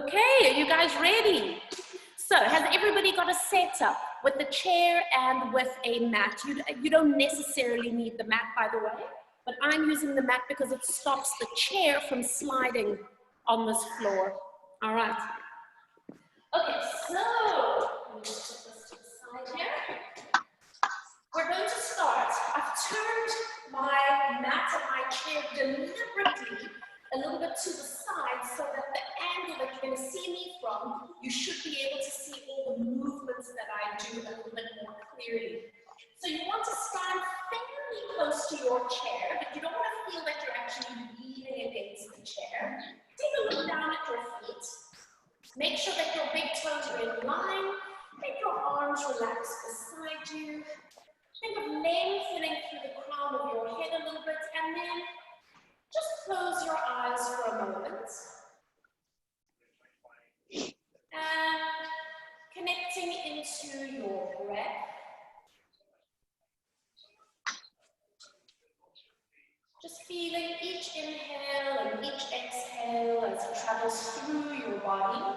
Okay, are you guys ready? So, has everybody got a setup with the chair and with a mat? You don't necessarily need the mat, by the way, but I'm using the mat because it stops the chair from sliding on this floor. All right. Okay, so, let me just put this to the side here. We're going to start. I've turned my mat and my chair deliberately a little bit to the side so that the angle that you're going to see me from, you should be able to see all the movements that I do a little bit more clearly. So you want to stand fairly close to your chair, but you don't want to feel that you're actually leaning against the chair. Take a look down at your feet. Make sure that your big toes are in line. Make your arms relax beside you. Think of lengthening through the crown of your head a little bit, and then just close your eyes for a moment. And connecting into your breath. Just feeling each inhale and each exhale as it travels through your body.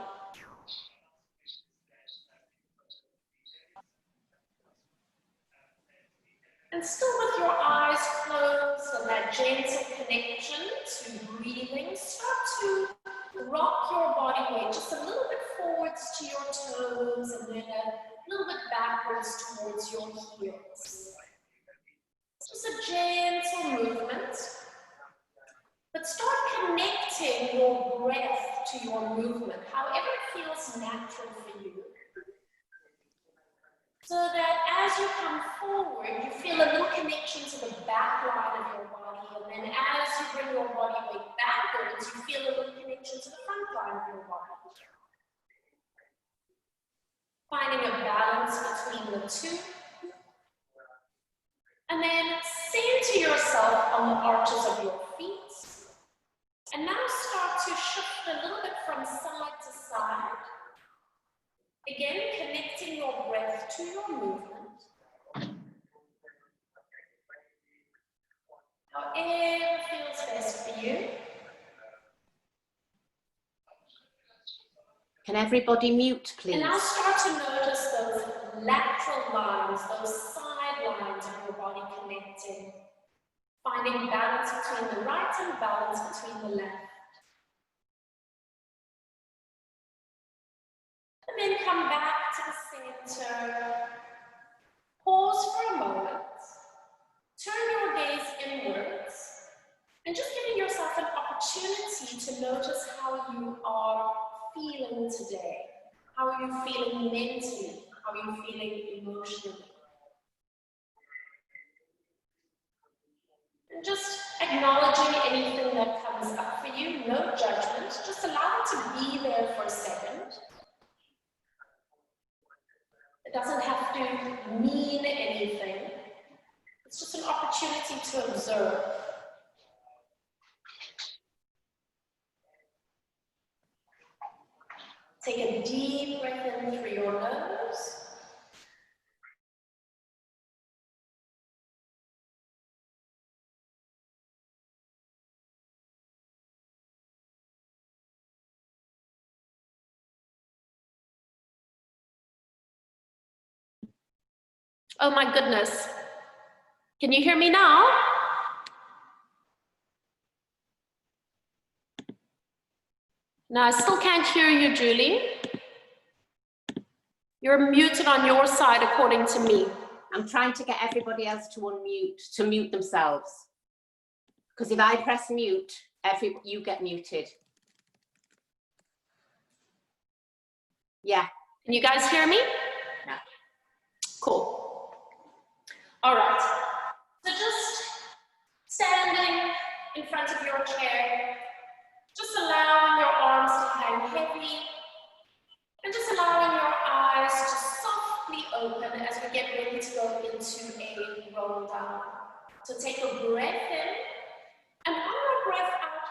And still with your eyes closed and that gentle connection to breathing, start to rock your body weight just a little bit forwards to your toes and then a little bit backwards towards your heels. Just a gentle movement, but start connecting your breath to your movement, however it feels natural for you. So that as you come forward, you feel a little connection to the back line of your body, and then as you bring your body weight backwards, you feel a little connection to the front line of your body. Finding a balance between the two. And then center yourself on the arches of your feet. And now start to shift a little bit from side to side. Again, connecting your breath to your movement. However feels best for you. Can everybody mute, please? And now start to notice those lateral lines, those side lines of your body connecting. Finding balance between the right and balance between the left. And then come back to the center. Pause for a moment. Turn your gaze inwards. And just giving yourself an opportunity to notice how you are feeling today. How are you feeling mentally? How are you feeling emotionally? And just acknowledging anything that comes up for you, no judgment. Just allow it to be there for a second. It doesn't have to mean anything. It's just an opportunity to observe. Take a deep breath in through your nose. Oh my goodness. Can you hear me now? No, I still can't hear you, Julie. You're muted on your side according to me. I'm trying to get everybody else to unmute, to mute themselves. Because if I press mute, you get muted. Yeah. Can you guys hear me? No. Cool. All right. So just standing in front of your chair, just allowing your arms to hang heavy, and just allowing your eyes to softly open as we get ready to go into a roll down. So take a breath in, and on your breath out,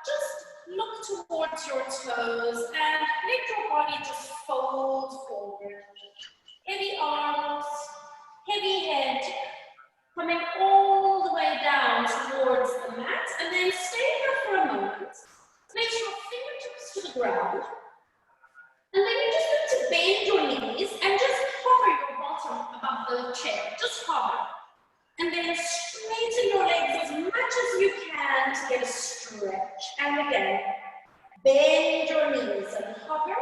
just look towards your toes and let your body just fold forward. Heavy arms, heavy head, coming all the way down towards the mat, and then stay here for a moment. Place your fingertips to the ground, bottom, above the chair. Just hover. And then straighten your legs as much as you can to get a stretch. And again, bend your knees and hover.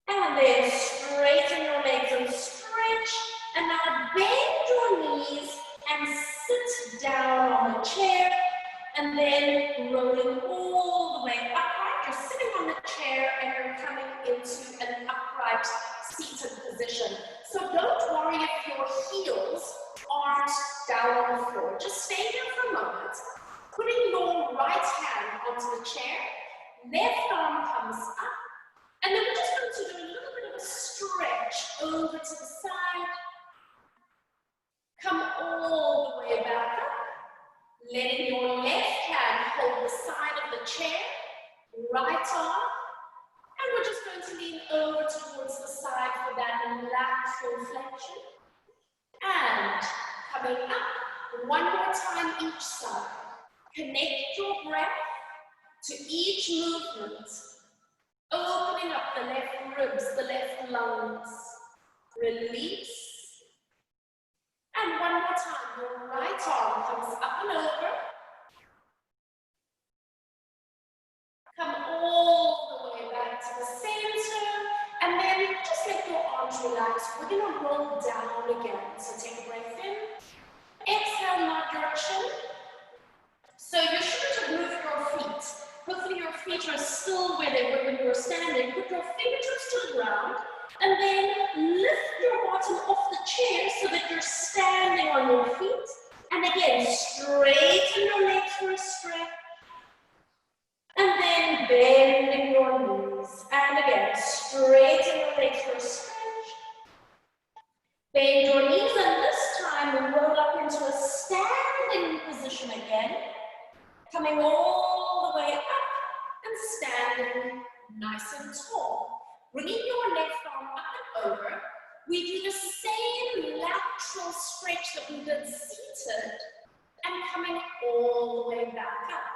And then straighten your legs and stretch. And now bend your knees and sit down on the chair. And then rolling all the way upright. You're sitting on the chair and you're coming into an upright seated position. So don't worry if your heels aren't down on the floor. Just stay there for a moment. Putting your right hand onto the chair, left arm comes up, and then we're just going to do a little bit of a stretch over to the side. Come all the way back up. Letting your left hand hold the side of the chair, right arm, and we're just going to lean over towards the side for that lateral flexion. And coming up, one more time each side. Connect your breath to each movement, opening up the left ribs, the left lungs. Release. And one more time, your right arm comes up and over. Come all the way back to the center. And then just let your arms relax. We're going to roll down again. So take a breath in. Exhale, nod your chin. So you shouldn't have moved your feet. Hopefully your feet are still where they were when you were standing. Put your fingertips to the ground. And then lift your bottom off the chair so that you're standing on your feet. And again, straighten your legs for a stretch. And then bending your knees. And again, straighten your legs for a stretch. Bend your knees, and this time we roll up into a standing position again. Coming all the way up and standing nice and tall. Bringing your left arm up and over. We do the same lateral stretch that we did seated and coming all the way back up.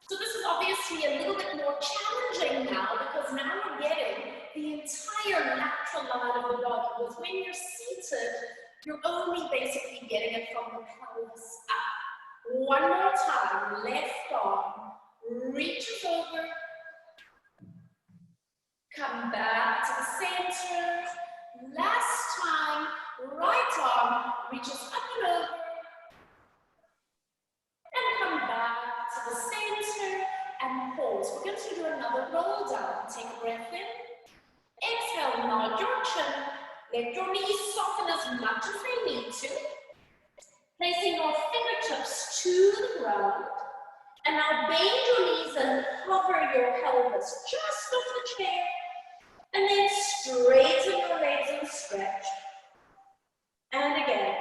So this is obviously a little bit more challenging now because now we're getting the entire lateral line of the body. Because when you're seated, you're only basically getting it from the pelvis up. One more time, left arm reaches over. Come back to the center. Last time, right arm reaches up and over. And come back to the center and pause. We're going to do another roll down. Take a breath in. Exhale, nod your chin. Let your knees soften as much as they need to. Placing your fingertips to the ground. And now bend your knees and hover your pelvis just off the chair. And then straighten your legs and stretch. And again,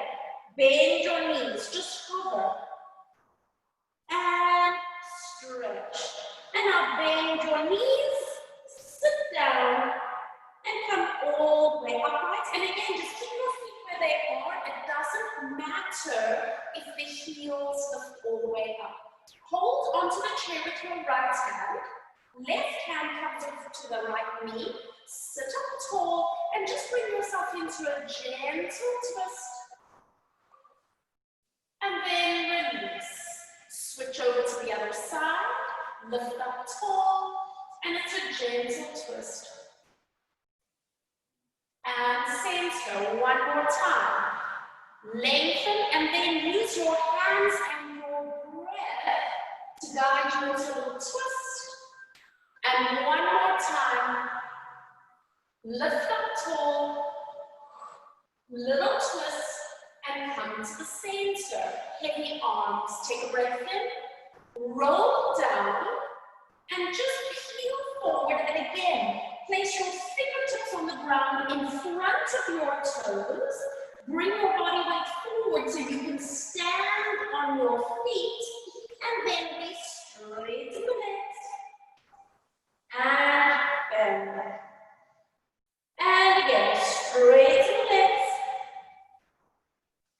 bend your knees, just hover. And stretch. And now bend your knees, sit down, and come all the way upright. And again, just keep your feet where they are. It doesn't matter if the heels lift all the way up. Hold onto the chair with your right hand. Left hand comes over to the right knee. Sit up tall and just bring yourself into a gentle twist. And then release. Switch over to the other side. Lift up tall. And it's a gentle twist. And center. One more time. Lengthen and then use your hands and your breath to guide you into a little twist. And one more time. Lift up tall, little twist, and come to the center. Heavy arms. Take a breath in, roll down, and just peel forward. And again, place your fingertips on the ground in front of your toes. Bring your body weight forward so you can stand on your feet, and then we straighten the legs, and bend. And again, straighten the legs,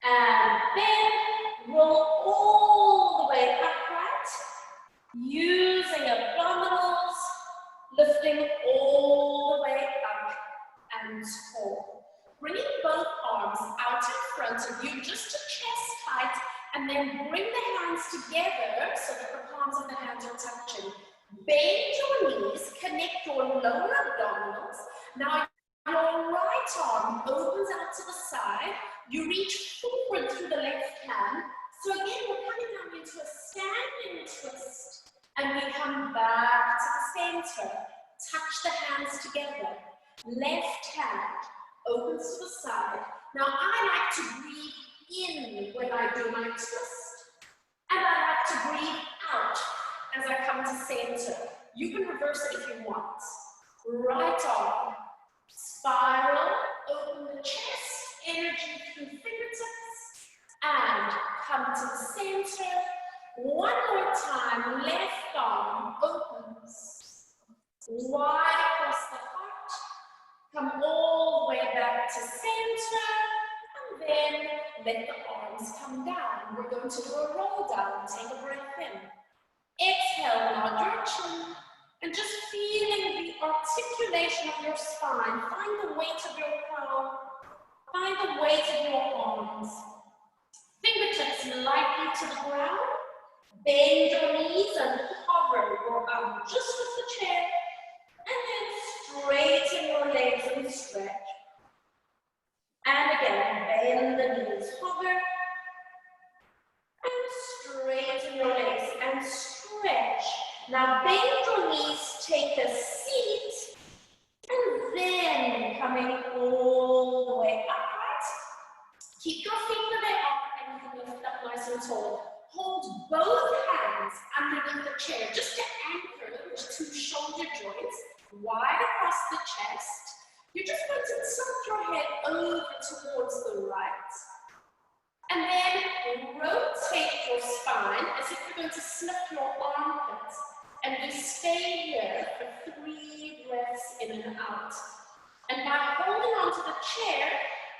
and bend, roll all the way upright, using abdominals, lifting all the way up and tall. bringing both arms out in front of you, just to chest height, and then bring the hands together so that the palms of the hands are touching. Bend your knees, connect your lower abdominals. Now your right arm opens out to the side. You reach forward through the left hand. So again, we're coming down into a standing twist. And we come back to the center. Touch the hands together. Left hand opens to the side. Now I like to breathe in when I do my twist. And I like to breathe out as I come to center. You can reverse it if you want. Right arm, spiral, open the chest, energy through fingertips, and come to the center. One more time, left arm opens, wide across the heart, come all the way back to center, and then let the arms come down. We're going to do a roll down, take a breath in. Exhale, nod your chin, and just feeling the articulation of your spine. Find the weight of your crown, find the weight of your arms. Fingertips lightly to the ground. Bend your knees and hover your arm just with the chair. And then straighten your legs and stretch. And again, bend the knees, hover. And straighten your legs and stretch. Now bend your knees, take a seat. And then coming all the way upright. Keep your feet where they are and you can lift up nice and tall. Hold both hands underneath the chair just to anchor the two shoulder joints wide across the chest. You're just going to tilt your head over towards the right. And then rotate your spine as if you're going to snip your armpits. And we stay here for 3 breaths in and out. And by holding onto the chair,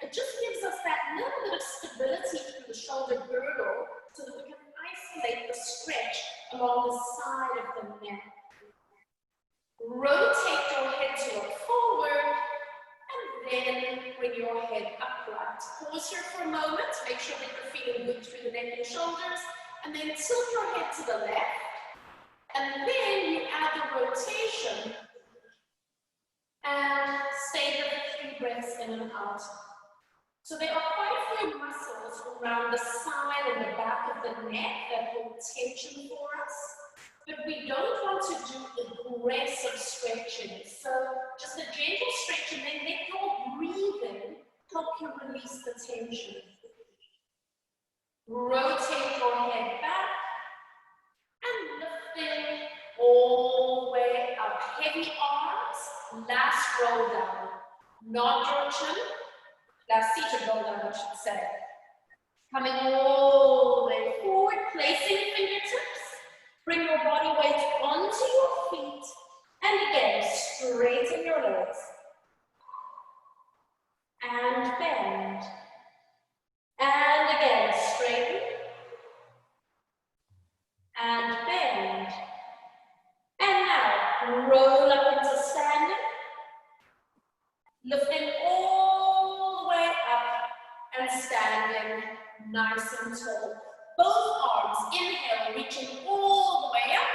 it just gives us that little bit of stability through the shoulder girdle so that we can isolate the stretch along the side of the neck. Rotate your head to look forward and then bring your head upright. Pause here for a moment, make sure that you're feeling good through the neck and shoulders, and then tilt your head to the left, and then you add the rotation and stay there for 3 breaths in and out. So there are quite a few muscles around the side and the back of the neck that hold tension for us, but we don't want to do aggressive stretching. So just a gentle stretch and then let your breathing help you release the tension. Rotate your head back and lifting all the way up. Heavy arms, last roll down. Nod your chin. Last seated roll down, I should say. Coming all the way forward, placing fingertips. Bring your body weight onto your feet. And again, straighten your legs. And bend. And again, straighten. And bend. And now, roll up into standing. Lifting all the way up and standing nice and tall. Both arms, inhale, reaching all the way up.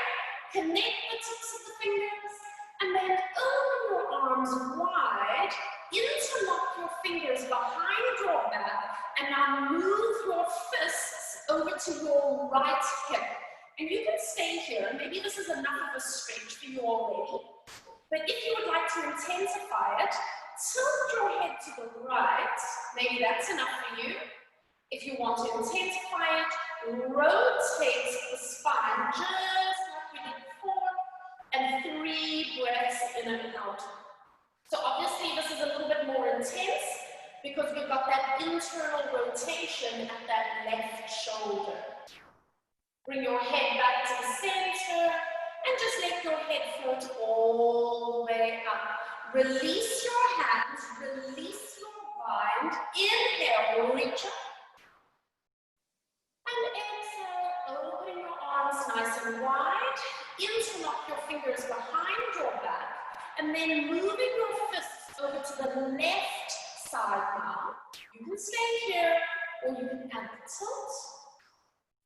Connect the tips of the fingers and then open your arms wide. Interlock your fingers behind your back and now move your fists over to your right hip. And you can stay here. Maybe this is enough of a stretch for you already. But if you would like to intensify it, tilt your head to the right. Maybe that's enough for you. If you want to intensify it, rotate the spine just like we did before. And 3 breaths in and out. So obviously this is a little bit more intense because we've got that internal rotation at that left shoulder. Bring your head back to the center and just let your head float all the way up. Release your hands, release your bind. Inhale, reach up. And exhale, open your arms nice and wide. Interlock your fingers behind your back. And then moving your fists over to the left side now. You can stay here, or you can add the tilt,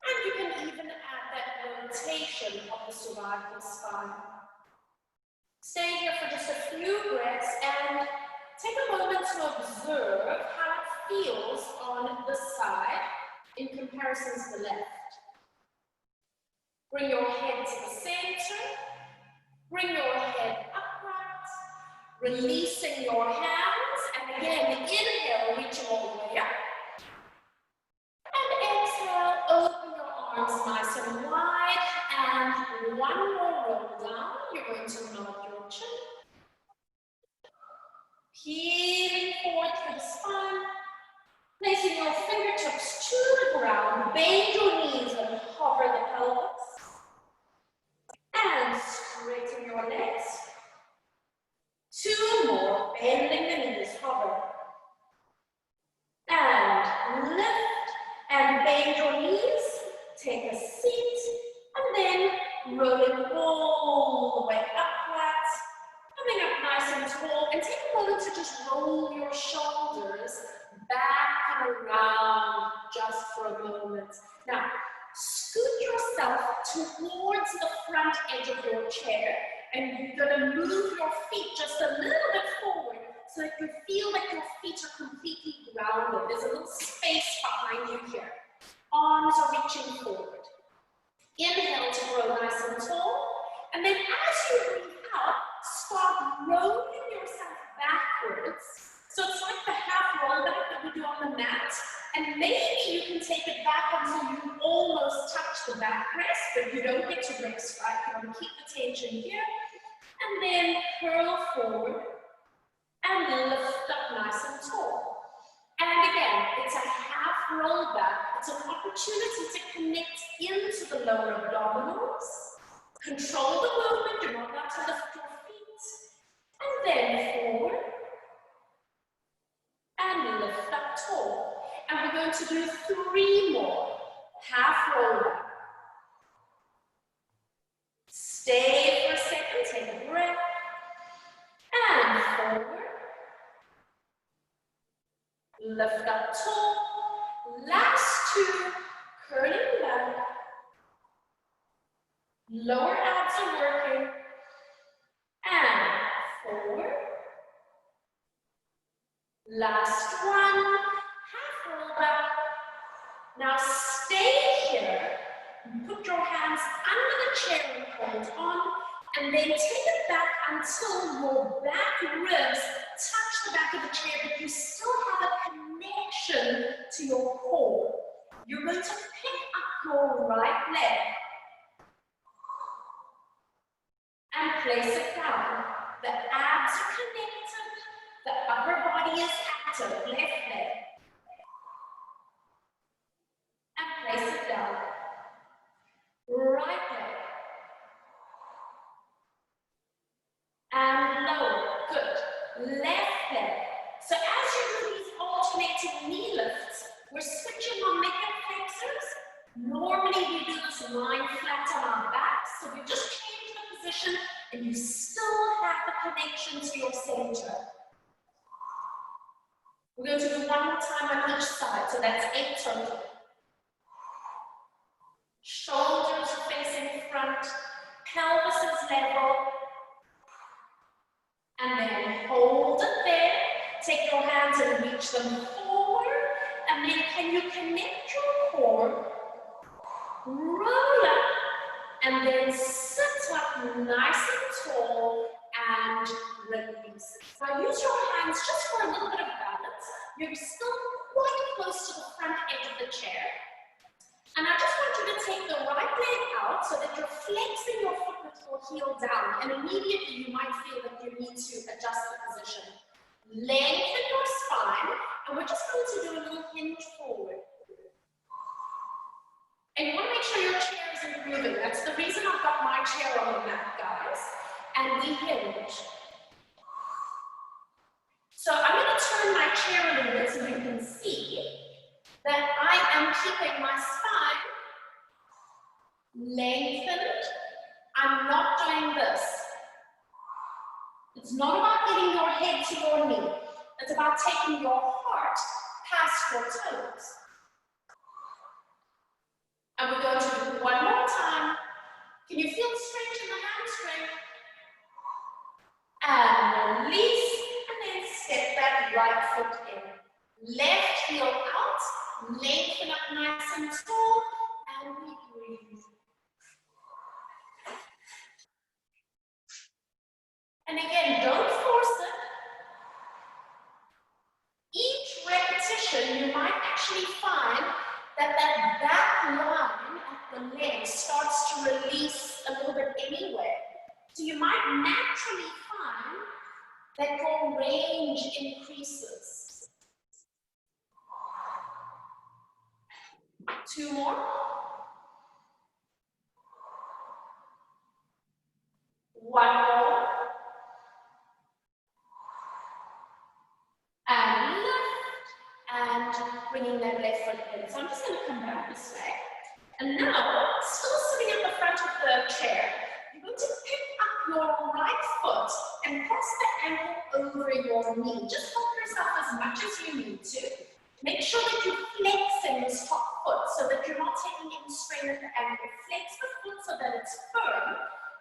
and you can even add that rotation of the cervical spine. Stay here for just a few breaths and take a moment to observe how it feels on the side in comparison to the left. Bring your head to the center. Bring your head upright. Releasing your hands. And again, inhale, reaching all the way up. And exhale, open your arms nice and wide. And one more roll down. You're going to nod your chin. Peeling forward through the spine. Placing your fingertips to the ground. Bend your knees and hover the pelvis. And straighten your legs. Two more. Bending the knees, hover. And lift and bend your knees. Take a seat. And then rolling all the way upright. Coming up nice and tall. And take a moment to just roll your shoulders back and around just for a moment. Now, scoot yourself towards the front edge of your chair, and you're going to move your feet just a little bit forward so that you feel like your feet are completely grounded. There's a little space behind you here. Arms are reaching forward. Inhale to grow nice and tall, and then as you breathe out, start rolling yourself backwards. So it's like the half roll back that we do on the mat. And maybe you can take it back until you almost touch the back rest, but you don't get to rest, right? You want to keep the tension here. And then curl forward and lift up nice and tall. And again, it's a half roll back. It's an opportunity to connect into the lower abdominals. Control the movement. You're not allowed to lift your feet. And then forward. And lift up tall. And we're going to do 3 more. Half roll back. Stay for a second, take a breath. And forward. Lift up tall. Last 2, curling back. Lower abs are working. And forward. Last 1. Now stay here, put your hands under the chair and hold on, and then take it back until your back ribs touch the back of the chair, but you still have a connection to your core. You're going to pick up your right leg and place it down. The abs are connected, the upper body is active, left leg. Place it down. Right leg. And lower. Good. Left leg. So as you do these alternating knee lifts, we're switching our mega flexors. Normally we do this lying flat on our backs, so we just change the position and you still have the connection to your center. We're going to do 1 more time on each side, so that's 8 total. Shoulders are facing front, pelvis is level, and then hold it there. Take your hands and reach them forward, and then can you connect your core, roll up, and then sit up nice and tall and release. Now use your hands just for a little bit of balance. You're still quite close to the front edge of the chair. And I just want you to take the right leg out so that you're flexing your foot with your heel down. And immediately you might feel that you need to adjust the position. Lengthen your spine, and we're just going to do a little hinge forward. And you want to make sure your chair is improving. That's the reason I've got my chair on the mat, guys. And we hinge. So I'm going to turn my chair a little bit so you can see that I am keeping my spine lengthened. I'm not doing this. It's not about getting your head to your knee. It's about taking your heart past your toes. And we're going to do it one more time. Can you feel the stretch in the hamstring? And release, and then step that right foot in. Left heel out, lengthen up nice and tall, and we breathe. And again, don't force it. Each repetition, you might actually find that back line at the leg starts to release a little bit anyway. So you might naturally find that your range increases. 2 more. 1 more. And lift, and bringing that left foot in. So I'm just going to come back this way. And now, still sitting at the front of the chair, you're going to pick up your right foot and cross the ankle over your knee. Just help yourself as much as you need to. Make sure that you're flexing this top foot so that you're not taking any strain at the ankle. Flex the foot so that it's firm.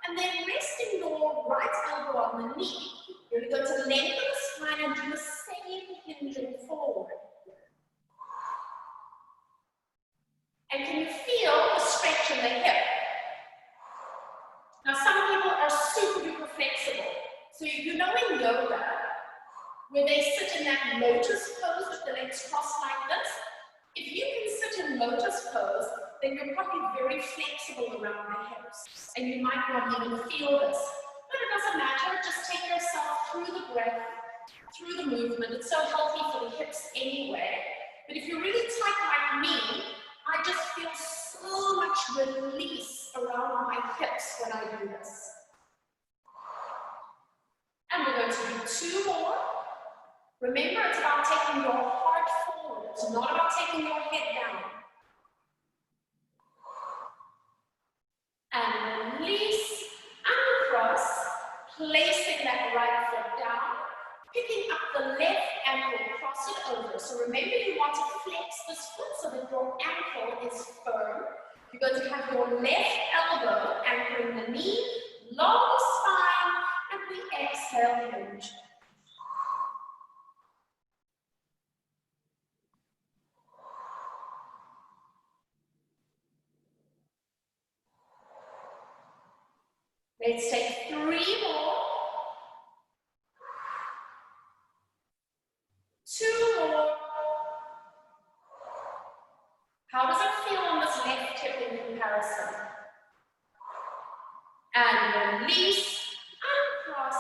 And then resting your right elbow on the knee, you're going to lengthen the spine and do the same hinging forward. And can you feel the stretch in the hip? Now some people are super duper flexible. So you know in yoga, where they sit in that lotus pose with the legs crossed like this, if you can sit in lotus pose, then you're probably very flexible around the hips. And you might not even feel this. But it doesn't matter, just take yourself through the breath, through the movement. It's so healthy for the hips anyway. But if you're really tight like me, I just feel so much release around my hips when I do this. And we're going to do 2 more. Remember, it's about taking your heart forward. It's not about taking your head down. And release, uncross, placing that right foot down, picking up the left ankle, cross it over. So remember, you want to flex this foot so that your ankle is firm. You're going to have your left elbow anchoring the knee, long spine, and we exhale, hinge. Let's take 3 more. 2 more. How does it feel on this left hip in comparison? And release, uncross,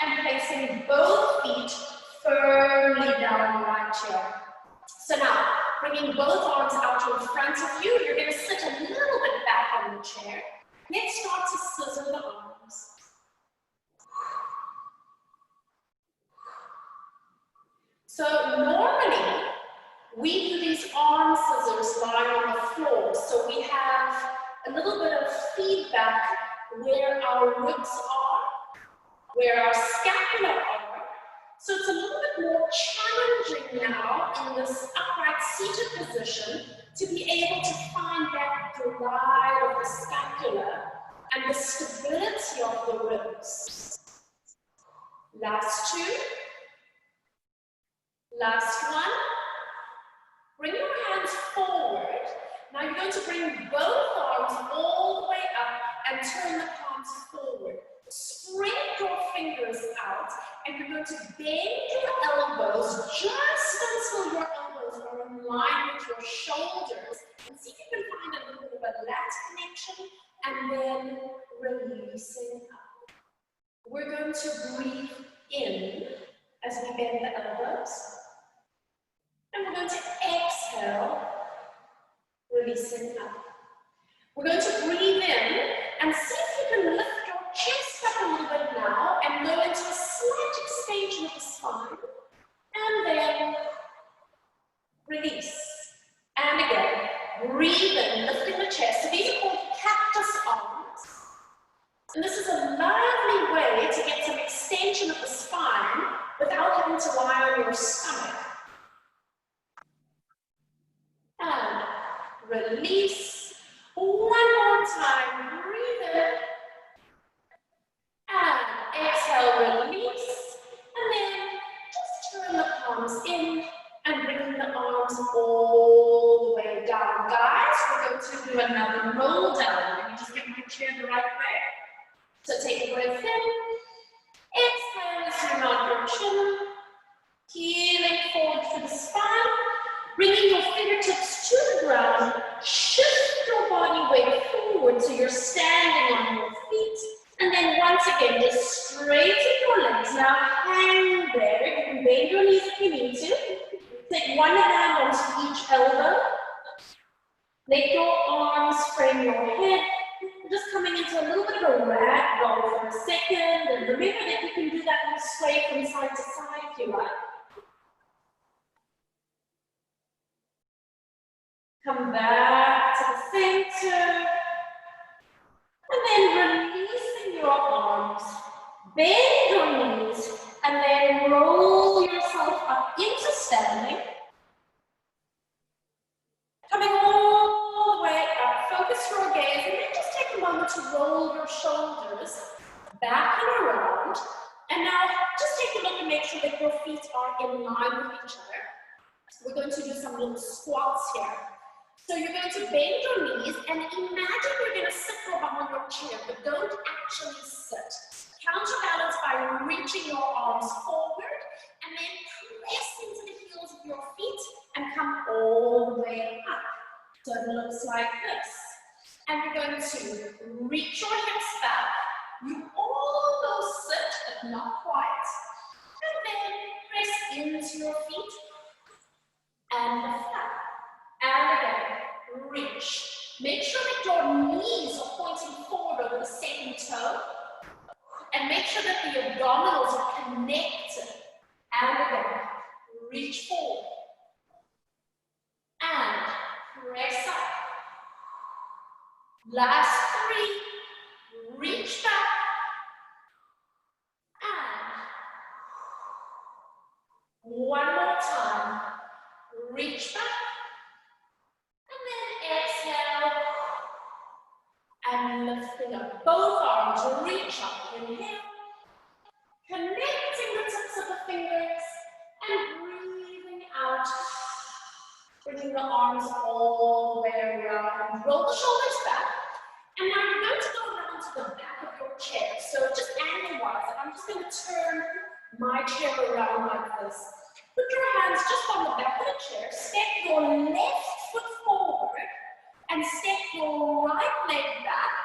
and placing both feet firmly down right here. So now, bringing both arms out in front of you, you're going to sit a little bit back on the chair. Let's start to scissor the arms. So normally, we do these arm scissors lying on the floor. So we have a little bit of feedback where our ribs are, where our scapula are. So it's a little bit more challenging now in this upright seated position to be able to find that glide of the scapula and the stability of the ribs. Last 2. Last 1. Bring your hands forward. Now you're going to bring both arms all the way up and turn the palms forward. Spread your fingers out and you're going to bend your elbows just until your elbows are in line with your shoulders. And see if you can find a little bit of a lat connection and then releasing up. We're going to breathe in as we bend the elbows. And we're going to exhale, releasing up. We're going to breathe in and see if you can lift your chest up a little bit now and go into a slight extension of the spine. And then release. And again, breathe in, lifting the chest. So these are called cactus arms. And this is a lovely way to get some extension of the spine without having to lie on your release. One more time, breathe in. And exhale, release. And then just turn the palms in and bring the arms all the way down. Guys, we're going to do another roll down. Let me just get my chair the right way. So take a breath in. Exhale as you nod your chin. Healing forward through the spine. Bringing your fingertips to the ground. Shift your body weight forward so you're standing on your feet. And then once again, just straighten your legs. Now hang there. You can bend your knees if you need to. Take one hand onto each elbow. Let your arms frame your head. You're just coming into a little bit of a rag doll for a second. And remember that you can do that and sway from side to side if you like. Come back to the center. And then releasing your arms. Bend your knees. And then roll yourself up into standing. Coming all the way up. Focus your gaze. And then just take a moment to roll your shoulders back and around. And now just take a look and make sure that your feet are in line with each other. We're going to do some little squats here. So you're going to bend your knees and imagine you're going to sit for a while on your chair, but don't actually sit. Counterbalance by reaching your arms forward and then press into the heels of your feet and come all the way up. So it looks like this. And you're going to reach your hips back. You almost sit, but not quite. And then press into your feet and lift up. And again, reach. Make sure that your knees are pointing forward over the second toe. And make sure that the abdominals are connected. And again, reach forward. And press up. Last three. Reach back. And one more time. Reach back. Exhale, and lifting up both arms, reach up, inhale, connecting the tips of the fingers, and breathing out, bringing the arms all the way around, roll the shoulders back, and now you're going to go around to the back of your chair, so just angle-wise, I'm just going to turn my chair around like this. Put your hands just on the back of the chair, step your left foot forward, and step your right leg back.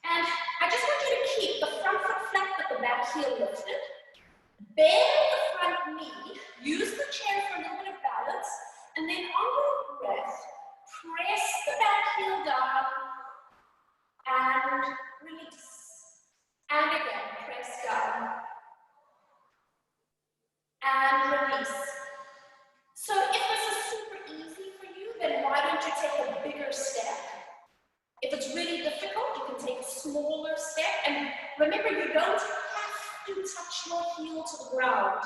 And I just want you to keep the front foot flat but the back heel lifted. Bend the front knee, use the chair for a little bit of balance, and then on your breath, press the back heel down and release. And again, press down and release. So if this is super easy for you, then why don't you take a bigger step? If it's really difficult, you can take a smaller step. And remember, you don't have to touch your heel to the ground.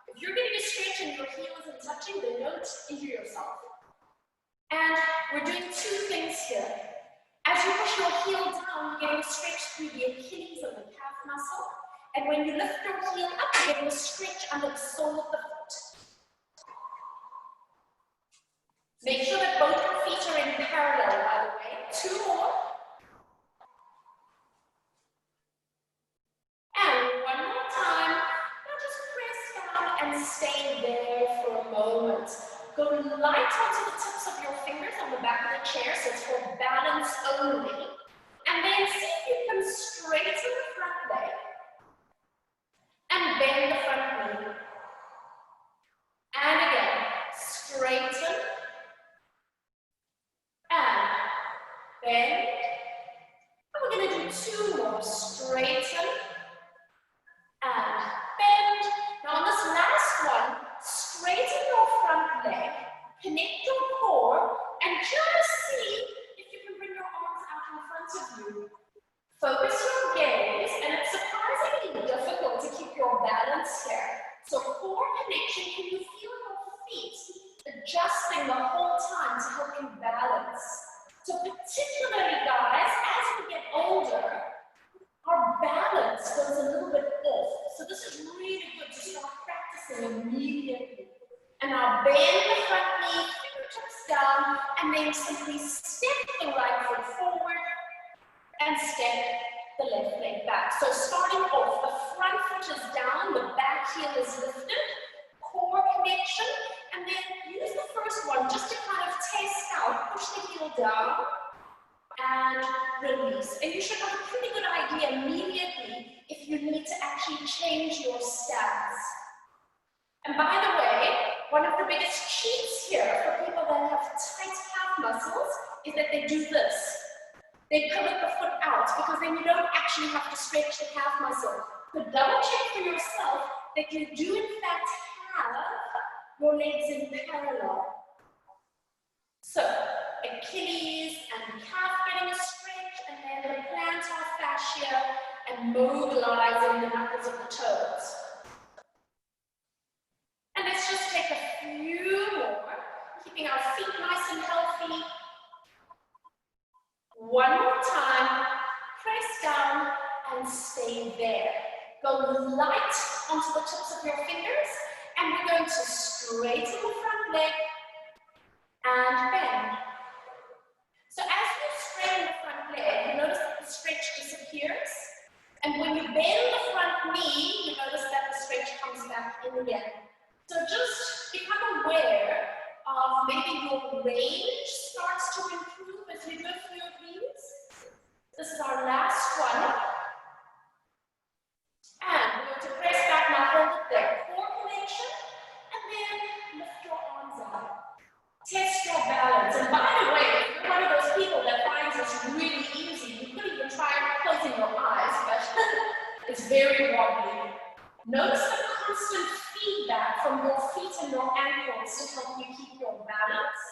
If you're getting a stretch and your heel isn't touching, then don't injure yourself. And we're doing two things here. As you push your heel down, you're getting a stretch through the Achilles and the calf muscle. And when you lift your heel up, you're getting a stretch under the sole of the foot. Make sure that both your feet are in parallel, by the way. Two more. And one more time. Now just press down and stay there for a moment. Go light onto the tips of your fingers on the back of the chair, so it's for balance only. And then see if you can straighten the front leg and bend the front knee. And again, straighten. And bend. And we're going to do two more. Straighten and bend. Now on this last one, straighten your front leg, connect your core, and just see if you can bring your arms out in front of you. Focus your gaze, and it's surprisingly difficult to keep your balance here. So core connection, can you feel your feet adjusting the whole time to help you balance? then simply step the right foot forward and step the left leg back. So starting off, the front foot is down, the back heel is lifted, core connection, and then use the first one just to kind of test out, push the heel down and release. And you should have a pretty good idea immediately if you need to actually change your stance. And by the way, one of the biggest cheats here for people that have tight calf muscles is that they do this. They pivot the foot out because then you don't actually have to stretch the calf muscle. But double check for yourself that you do in fact have your legs in parallel. So, Achilles and calf getting a stretch, and then the plantar fascia and mobilizing the knuckles of the toes. And let's just take a few more, keeping our feet nice and healthy. One more time, press down and stay there. Go light onto the tips of your fingers, and we're going to straighten the front leg and bend. So as you straighten the front leg, you notice that the stretch disappears. And when you bend the front knee, you notice that the stretch comes back in again. So just become aware of maybe your range starts to improve as we go through these. This is our last one. And we're going to press back, now hold it there. Core connection, and then lift your arms up. Test your balance. And by the way, if you're one of those people that finds this really easy, you could even try closing your eyes, but it's very wobbly. Notice the constant feedback from your feet and your ankles to help you keep your balance.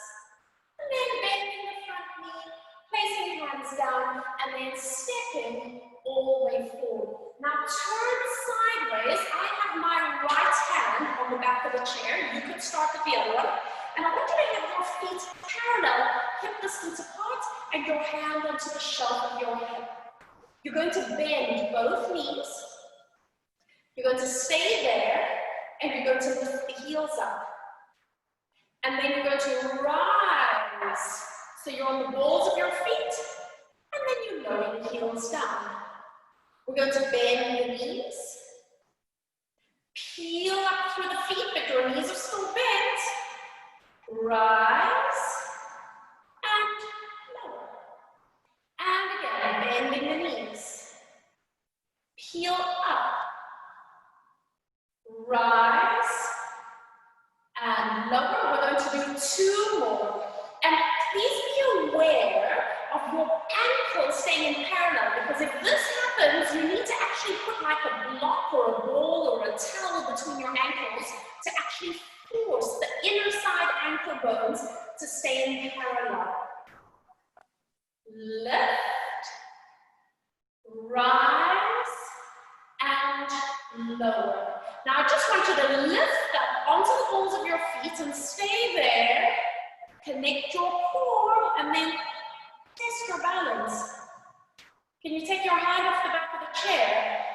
And then bending the front knee, placing your hands down, and then stepping all the way forward. Now turn sideways. I have my right hand on the back of the chair. You could start with the other one. And I want you to have your feet parallel, hip distance apart, and your hand onto the shelf of your hip. You're going to bend both knees. You're going to stay there, and you're going to lift the heels up. And then you're going to rise. So you're on the balls of your feet, and then you lower the heels down. We're going to bend the knees. Peel up through the feet, but your knees are still bent. Rise, and lower. And again, bending the knees. Peel up. Rise and lower. We're going to do two more. And please be aware of your ankles staying in parallel, because if this happens, you need to actually put like a block or a ball or a towel between your ankles to actually force the inner side ankle bones to stay in parallel. Lift, rise, and lower. Now I just want you to lift up onto the balls of your feet and stay there. Connect your core and then test your balance. Can you take your hand off the back of the chair?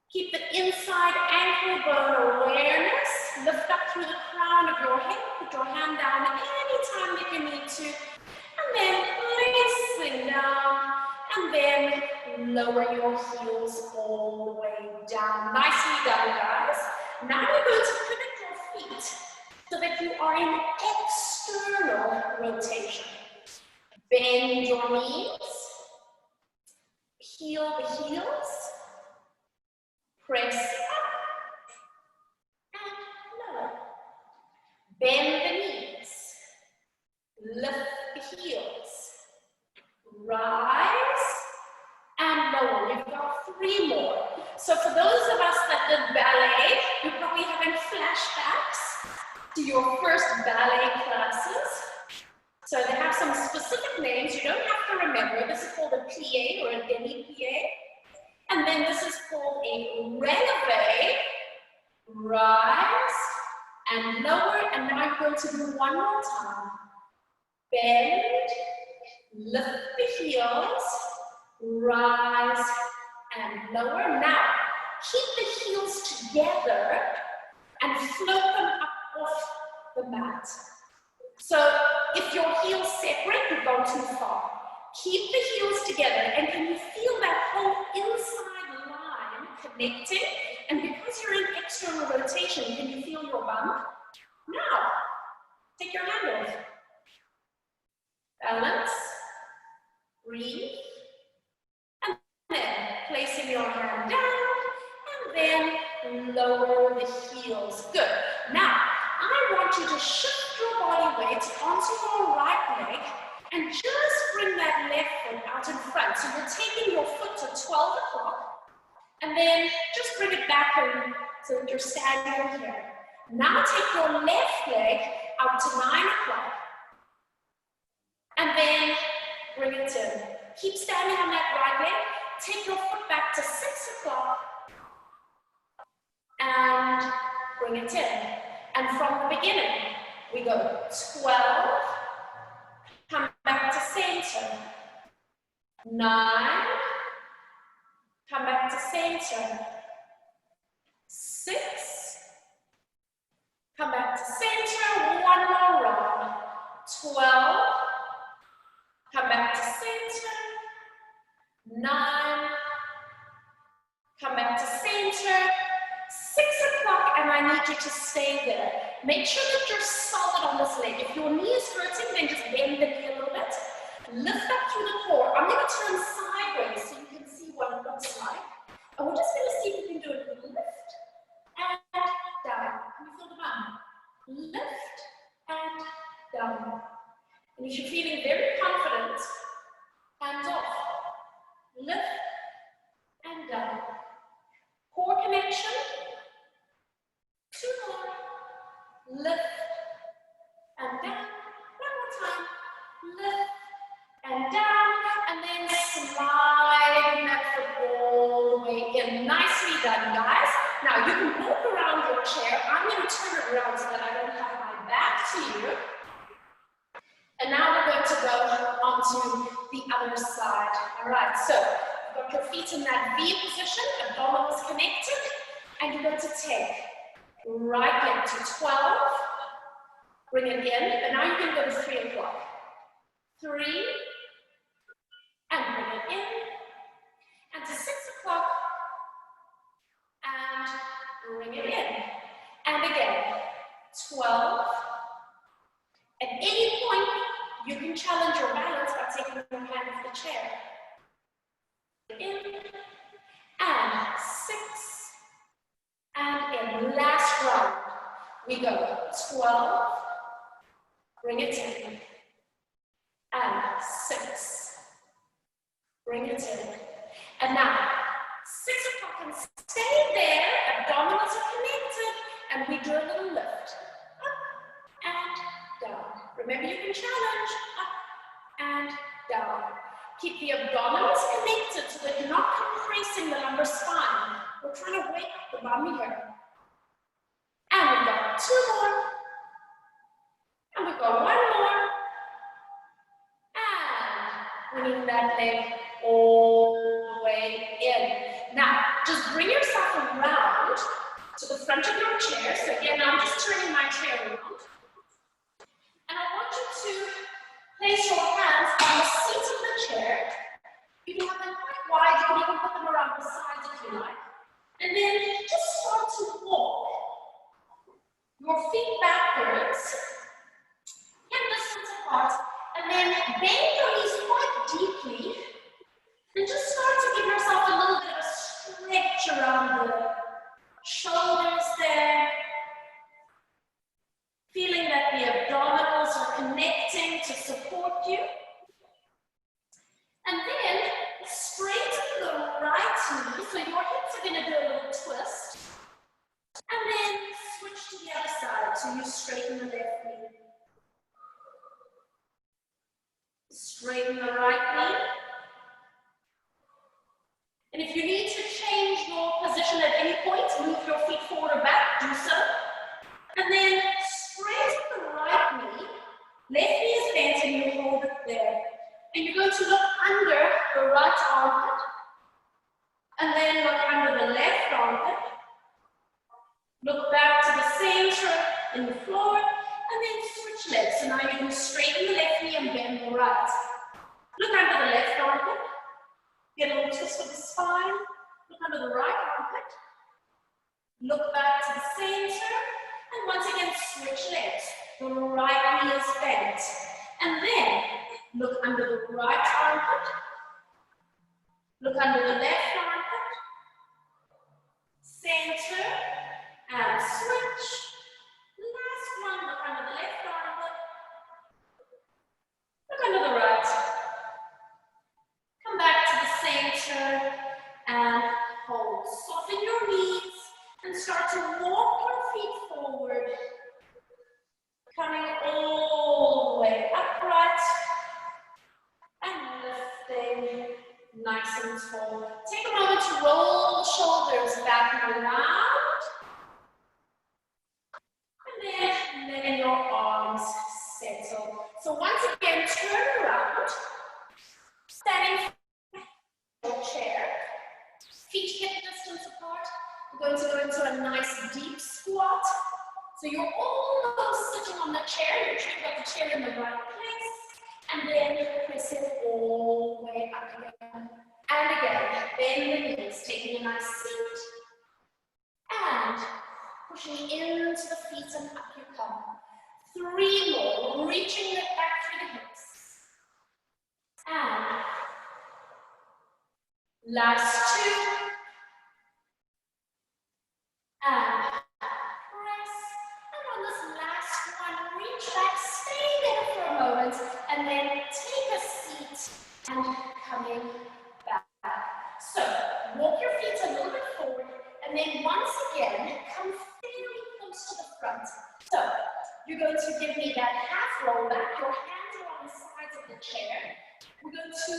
Keep the inside ankle bone awareness. Lift up through the crown of your head. Put your hand down anytime that you need to. And then placing down. And then lower your heels all the way down. Nicely done, guys. Now you're going to pivot your feet so that you are in external rotation. Bend your knees. Peel the heels. Press up and lower. Bend the knees. Lift the heels. Rise and lower. We've got three more. So for those of us that did ballet, you're probably having flashbacks to your first ballet classes. So they have some specific names. You don't have to remember. This is called a plie or a demi-plie. And then this is called a releve. Rise and lower. And now I'm going to do one more time. Bend. Lift the heels, rise and lower. Now, keep the heels together and float them up off the mat. So if your heels separate, you've gone too far. Keep the heels together, and can you feel that whole inside line connecting? And because you're in external rotation, can you feel your bum? Now, take your hand off. Balance, breathe, and then placing your hand down, and then lower the heels. Good. Now, I want you to shift your body weight onto your right leg and just bring that left foot out in front. So you're taking your foot to 12 o'clock and then just bring it back in so that you're standing here. Now take your left leg out to 9 o'clock and then bring it in. Keep standing on that right leg. Take your foot back to 6 o'clock and bring it in. And from the beginning, we go 12, come back to center, 9, come back to center, 6, come back to center, one more round, 12, come back to center, 9, come back to center, 6 o'clock, and I need you to stay there. Make sure that you're solid on this leg. If your knee is hurting, then just bend the knee a little bit. Lift up through the core. I'm going to turn sideways so you can see what it looks like. And we're just going to see if we can do it. Lift and down. Can you feel the bum? Lift and down. And if you're feeling very confident, hands off. Lift and down. Core connection. 2 more. Lift and down. One more time. Lift and down. And then slide that foot all the way in. Nicely done, guys. Now you can walk around your chair. I'm going to turn it around so that I don't have my back to you. And now we're going to go onto the other side. All right, so you've got your feet in that V position, abdominals connected, and you're going to take right leg to 12, bring it in, and now you can go to 3 o'clock. 3, and bring it in, and to 6 o'clock, and bring it in. And again, 12. At any point, you can challenge your balance by taking your hand off the chair. In, and 6, and in. Last round, we go 12, bring it in, and 6, bring it in. And now, 6 o'clock, and stay there, abdominals are connected, and we do a little lift. Up and down. Remember, you can challenge, up and down. Keep the abdominals connected so that you're not compressing the lumbar spine. We're trying to wake up the bum here. And we've got 2 more. And we've got 1 more. And bringing that leg all the way in. Now, just bring yourself around to the front of your chair. So again, I'm just turning my chair around. And I want you to place your hands on the seat of the chair. You can have them quite wide. You can even put them around the sides if you like. And then just start to walk your feet backwards, hip distance apart, and then bend your knees quite deeply. And just start to give yourself a little bit of a stretch around the shoulders there. Feeling that the abdominals are connecting to support you. And then straighten the right knee, so your hips are going to do a little twist. And then switch to the other side, so you straighten the left knee. Straighten the right knee. And if you need to change your position at any point, move your feet forward or back, do so. And then straighten the right knee, left knee is bent and you hold it there. And you're going to look under the right armpit, and then look under the left armpit. Look back to the center in the floor, and then switch legs. So now you straighten the left knee and bend the right. Look under the left armpit. Get a little twist of the spine. Look under the right armpit. Look back to the center. And once again, switch legs. The right knee is bent. And then, look under the right armpit. Look under the left armpit. Center. And switch. Last one, look under the left armpit. Look under the right. Come back to the center and hold. Soften your knees and start to walk your feet forward. Coming all the way upright and lifting nice and tall. Take a moment to roll the shoulders back and around. And then letting your arms settle. So once again, turn around. Standing in your chair. Feet hip distance apart. We're going to go into a nice deep squat. So you're almost sitting on the chair. You've got the chair in the right place. And then press it all the way up again. And again, bend the knees, taking a nice seat. And pushing into the feet and up you come. 3 more, reaching it back through the hips. And last 2. And press. And on this last one, reach back, stay there for a moment, and then take a seat and coming back. So, walk your feet a little bit forward, and then once again, come fairly close to the front. So, you're going to give me that half roll back. Your hands are on the sides of the chair. We're going to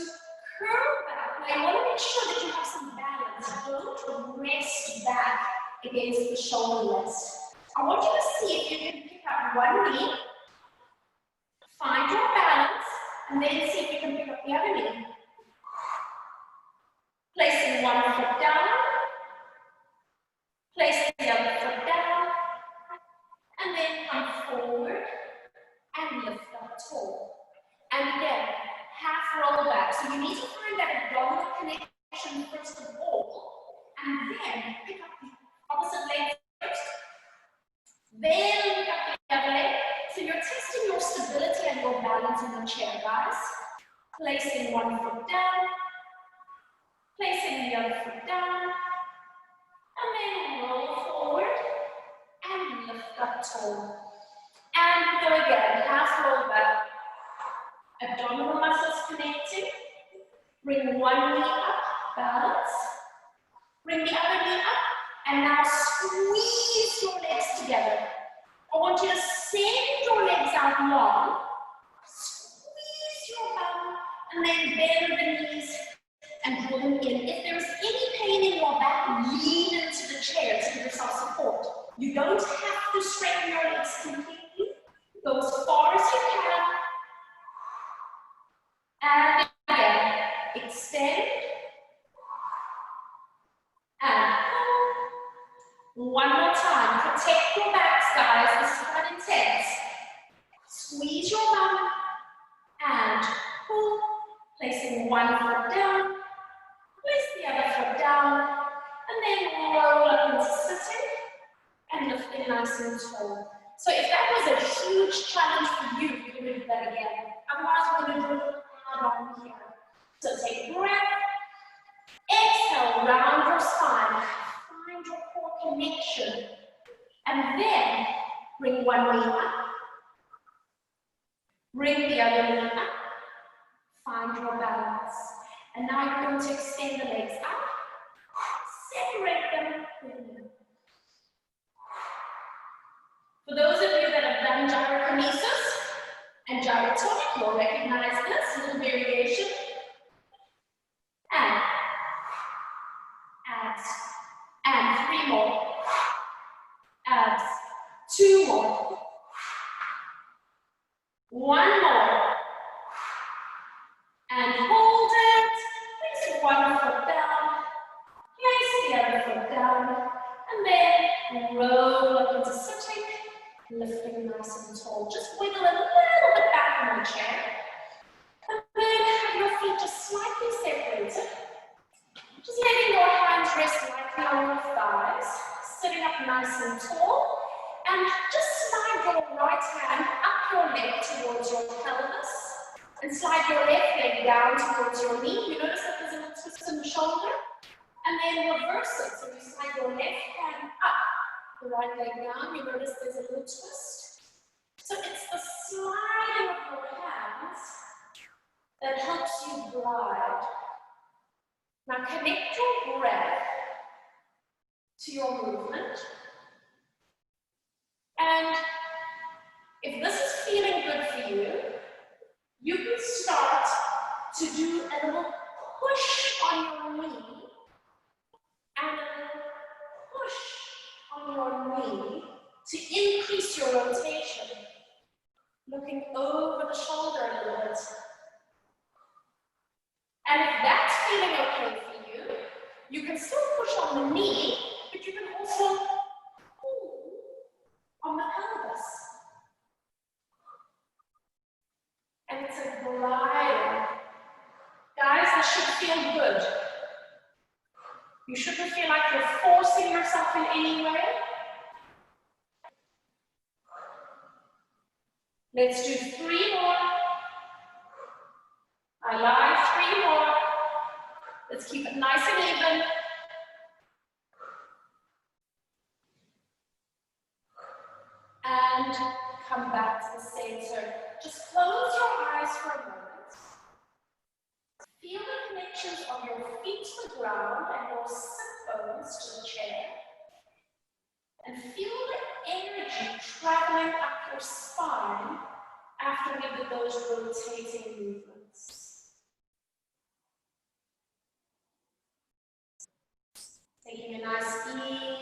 curl back. Now, you want to make sure that you have some balance. Don't rest back against the shoulder rest. I want you to see if you can pick up one knee, find your balance, and then see if you can pick up the other knee. Placing one foot down, place the other foot down, and then come forward and lift up tall. And again, half roll back. So you need to find that abdominal connection first of all, and then pick up the opposite leg first. Then pick up the other leg. So you're testing your stability and your balance in the chair, guys. Placing one foot down, placing the other foot down, and then roll forward and lift up tall. And go again, half roll back. Abdominal muscles connecting. Bring one knee up, balance. Bring the other knee up, and now squeeze your legs together. I want you to send your legs out long. Squeeze your bum, and then bend the knees and pull them in. If there's any pain in your back, lean into the chair to give yourself support. You don't have to straighten your legs completely. Go as far as you can. And again, extend. And one more time. Protect your backs, guys. This is quite intense. Squeeze your bum and pull. Placing one foot down. Place the other foot down. And then roll up into sitting. And lifting nice and tall. So if that was a huge challenge for you, you can do that again. Otherwise, we're going to do it hard on here. So take a breath. Exhale, round your spine. Find your core connection. And then bring one knee up. Bring the other knee up. Find your balance. And now you're going to extend the legs up. Separate them. For those of you that have done gyrokinesis and gyrotonic, you'll recognize this little variation. And 3 more. Abs. 2 more. 1 more. And hold it. Place one foot down. Place the other foot down. And then roll up into sitting. Lifting nice and tall. Just wiggle a little bit back back in the chair. And then have your feet just slightly separated. Just letting your hands rest lightly on your thighs, sitting up nice and tall. And just slide your right hand up your leg towards your pelvis. And slide your left leg down towards your knee. You notice that there's a little twist in the shoulder. And then reverse it. So you slide your left hand up, the right leg down. You notice there's a little twist. So it's the sliding of your hands that helps you glide. Now connect your breath to your movement. And if this is feeling good for you, you can start to do a little push on your knee and a little push on your knee to increase your rotation. Looking over the shoulder a little bit. And if that's feeling okay for you, you can still push on the knee, but you can also pull on the pelvis. And it's a glide. Guys, this should feel good. You shouldn't feel like you're forcing yourself in any way. Let's do 3 more. Alive, 3 more. Let's keep it nice and even. And come back to the center. Just close your eyes for a moment. Feel the connections of your feet to the ground and your sit bones to the chair. And feel the energy traveling up your spine after we did those rotating movements. Taking a nice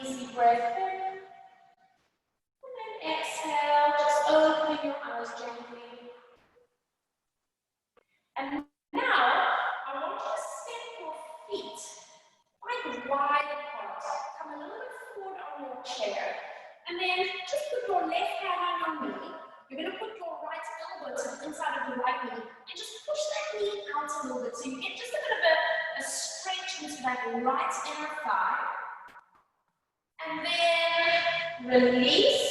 easy breath in. And then exhale, just opening your eyes gently. And now, I want you to step your feet quite wide apart. Come a little bit forward on your chair. And then just put your left hand on your knee. You're going to put your right elbow to the inside of the right knee. And just push that knee out a little bit. So you get just a bit of a stretch into that right inner thigh. And then release.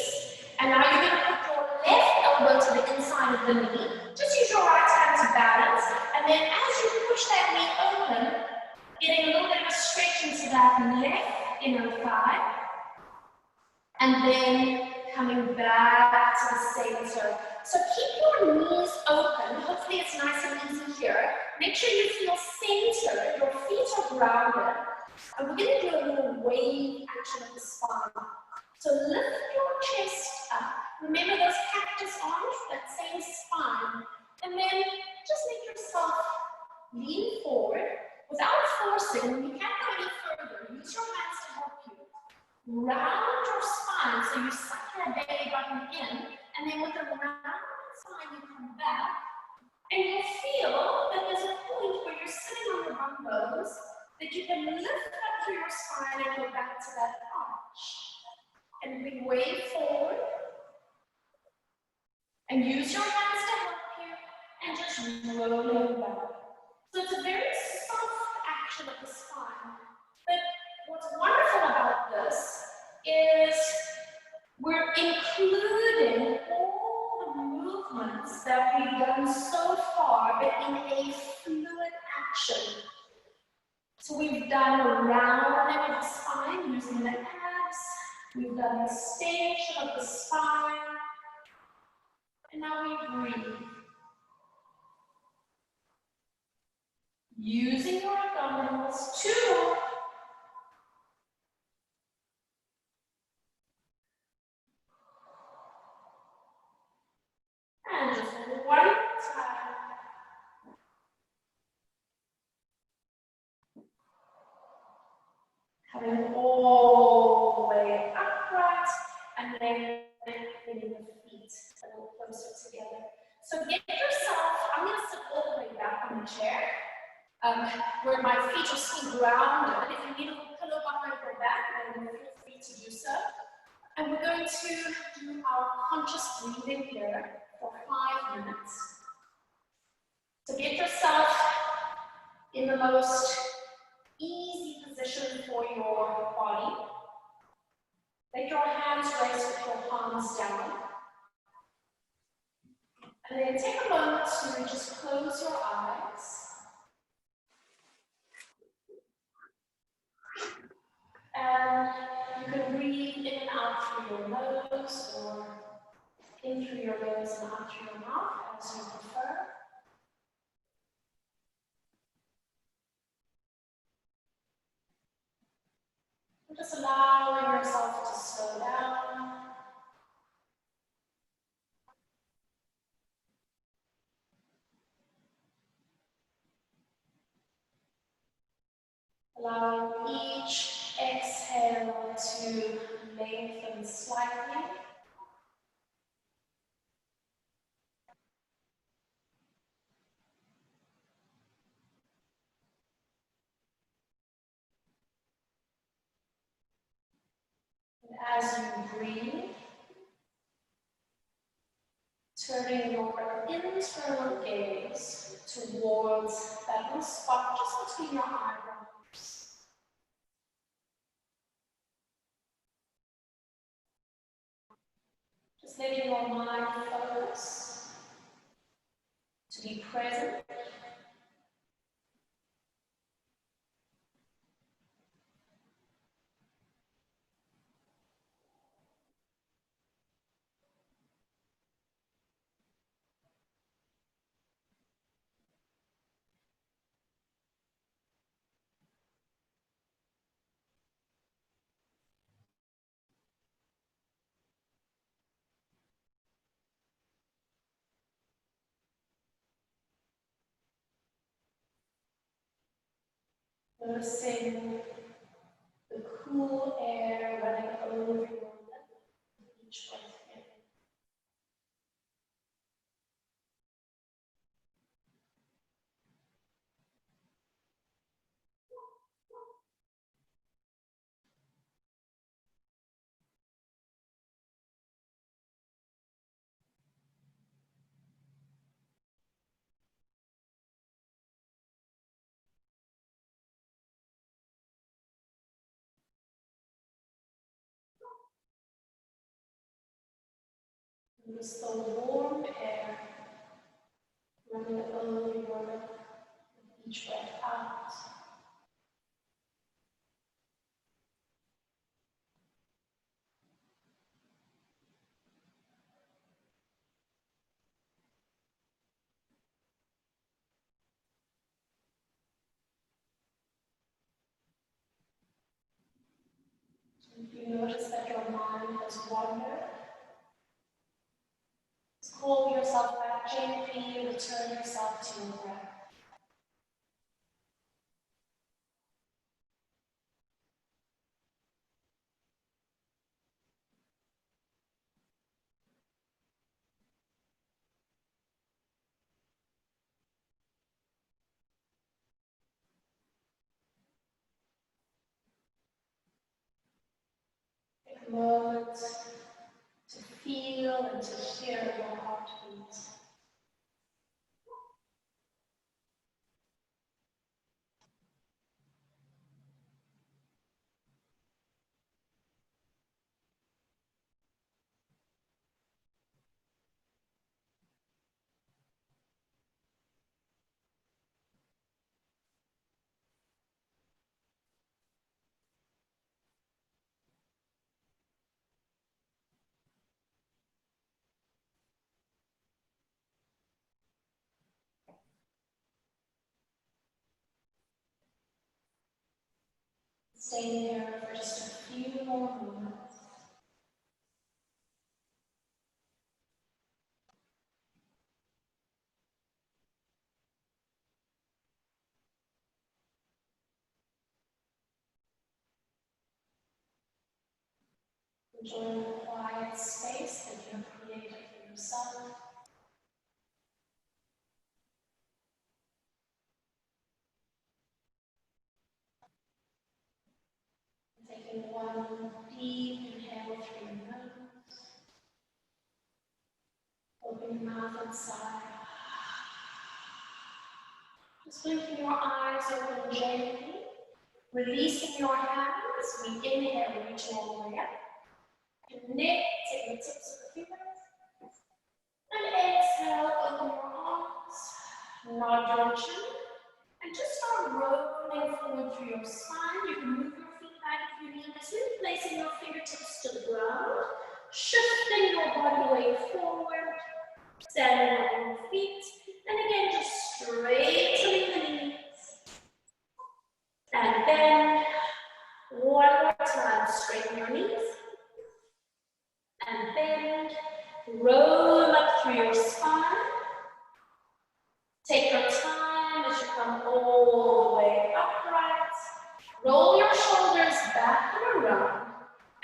And now you're going to put your left elbow to the inside of the knee. Just use your right hand to balance. And then as you push that knee open, getting a little bit of a stretch into that left inner thigh. And then coming back to the center. So keep your knees open. Hopefully it's nice and easy here. Make sure you feel centered. Your feet are grounded. And we're going to do a little wave action of the spine. So lift your chest up. Remember those cactus arms, that same spine. And then just make yourself lean forward without forcing. You can't go any further. Use your hands to help you. Round your spine so you suck your belly button in. And then with the round spine, you come back. And you'll feel that there's a point where you're sitting on your bum bones that you can lift up through your spine and go back to that arch. And we wave forward. And use your hands to help you. And just roll back. So it's a very soft action of the spine. But what's wonderful about this is we're including all the movements that we've done so far, but in a fluid action. So we've done a rounding of the spine using the abs. We've done the extension of the spine. And now we breathe. Using your abdominals, 2 more. And just 1 time. Coming all the way upright, and then bringing the feet a little closer together. So get yourself, I'm going to sit all the way back on the chair. Where my feet are still grounded. If you need a little pillow behind your back, then feel free to do so. And we're going to do our conscious breathing here for 5 minutes. So get yourself in the most easy position for your body. Let your hands rest with your palms down. And then take a moment to just close your eyes. And you can breathe in and out through your nose, or in through your nose and out through your mouth, as you prefer. And just allowing yourself to slow down. Allowing each exhale to lengthen slightly. And as you breathe, turning your internal gaze towards that little spot just between your eyebrows. Just letting your mind focus to be present. Noticing the cool air running over your lip with each breath in. Notice the warm air running over your lip with each breath out. If you notice that your mind has wandered, just call yourself back gently, return yourself to your breath. Take a moment to feel and to hear your heartbeat. Stay there for just a few more moments. Enjoying the quiet space that you have created for yourself. Taking one deep inhale through your nose. Open your mouth and sigh. Just blinking your eyes open gently. Releasing your hands. We inhale, reaching all the way up. Connecting the tips of the fingers. And exhale, open your arms. Nod your chin. And just start rolling forward through your spine. You can move your feet back if you need to. Placing your fingertips to the ground. Shifting your body weight forward. Standing on your feet. And again, just straightening the knees. And then, one more time, straighten your knees. And bend. Roll up through your spine. Take your time as you come all the way upright. Roll your shoulders back and around.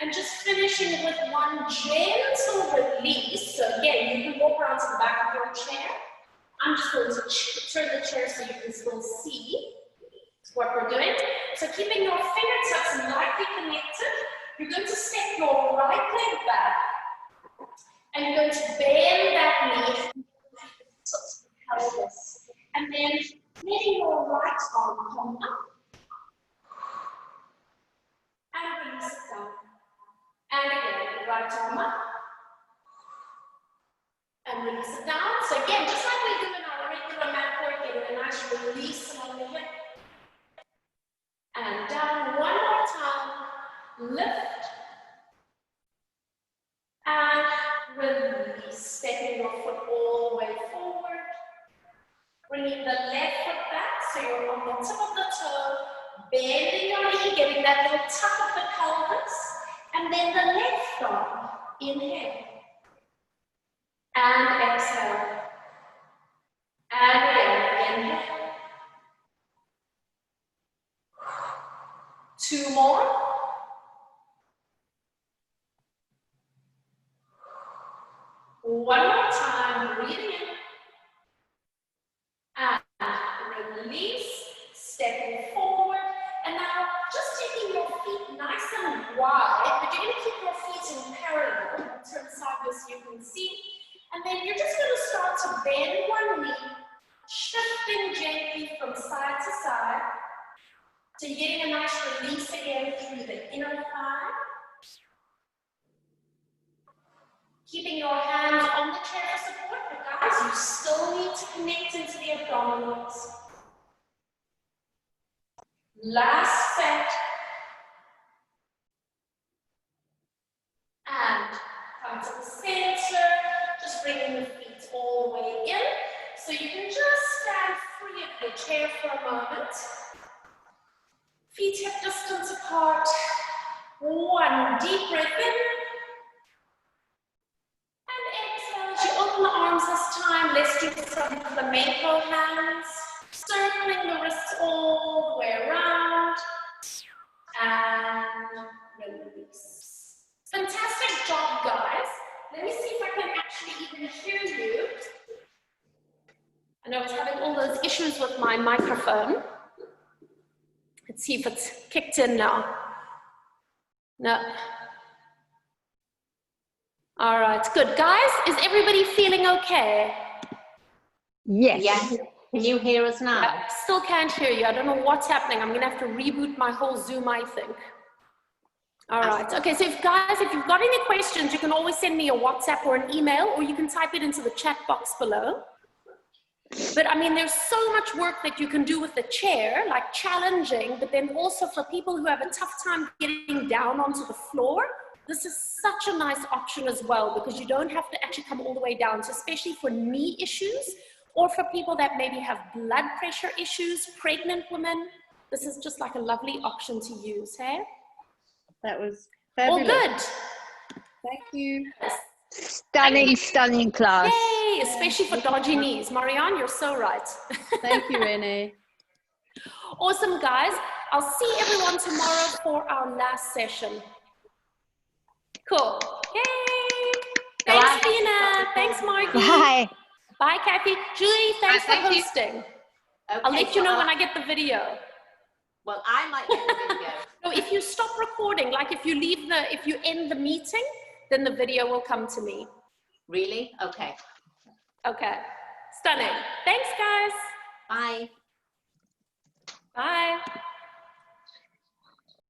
And just finishing with one gentle release. So again, you can walk around to the back of your chair. I'm just going to turn the chair so you can still see what we're doing. So keeping your fingertips lightly connected, you're going to step your right leg back. And you're going to bend that knee. Pelvis. And then letting your right arm come up and release it down. And again, right arm up and release it down. So again, just like we do in our regular mat work, getting a nice release on the hip. And down one more time. Lift and release. Stepping your foot all the way forward. Bringing the left foot back, so you're on the tip of the toe, bending your knee, getting that little tuck of the pelvis, and then the left arm, inhale, and exhale, and again, inhale, 2 more, one more time, breathing in, and release, stepping forward, and now just taking your feet nice and wide, but you're going to keep your feet in parallel, turn sideways so you can see, and then you're just going to start to bend one knee, shifting gently from side to side, so you're getting a nice release again through the inner thigh. Keeping your hands on the chair for support, but guys, you still need to connect into the abdominals. Last set. And come to the center, just bringing the feet all the way in. So you can just stand free of the chair for a moment. Feet hip distance apart. One deep breath in. As you open the arms this time, let's do some flamenco hands, circling the wrists all the way around, and release. Fantastic job, guys. Let me see if I can actually even hear you. I know I was having all those issues with my microphone. Let's see if it's kicked in now. No. All right, good. Guys, is everybody feeling okay? Yes. Yes. Can you hear us now? I still can't hear you. I don't know what's happening. I'm going to have to reboot my whole Zoom, I think. All right. Okay, so if you've got any questions, you can always send me a WhatsApp or an email, or you can type it into the chat box below. But I mean, there's so much work that you can do with the chair, like challenging, but then also for people who have a tough time getting down onto the floor, this is such a nice option as well, because you don't have to actually come all the way down. So especially for knee issues, or for people that maybe have blood pressure issues, pregnant women, this is just like a lovely option to use, hey? That was fabulous. All good. Thank you. Stunning, stunning class. Yay, especially for dodgy knees. Marianne, you're so right. Thank you, Renee. Awesome, guys. I'll see everyone tomorrow for our last session. Cool. Yay. Thanks, Tina. Thanks, Margie. Bye. Bye, Kathy. Julie, thanks for Thank you. hosting. Okay, I'll let you so know when I get the video. Well, I might get the video. No, if you stop recording, like if you end the meeting, then the video will come to me. Really? Okay. Okay. Stunning. Thanks, guys. Bye. Bye.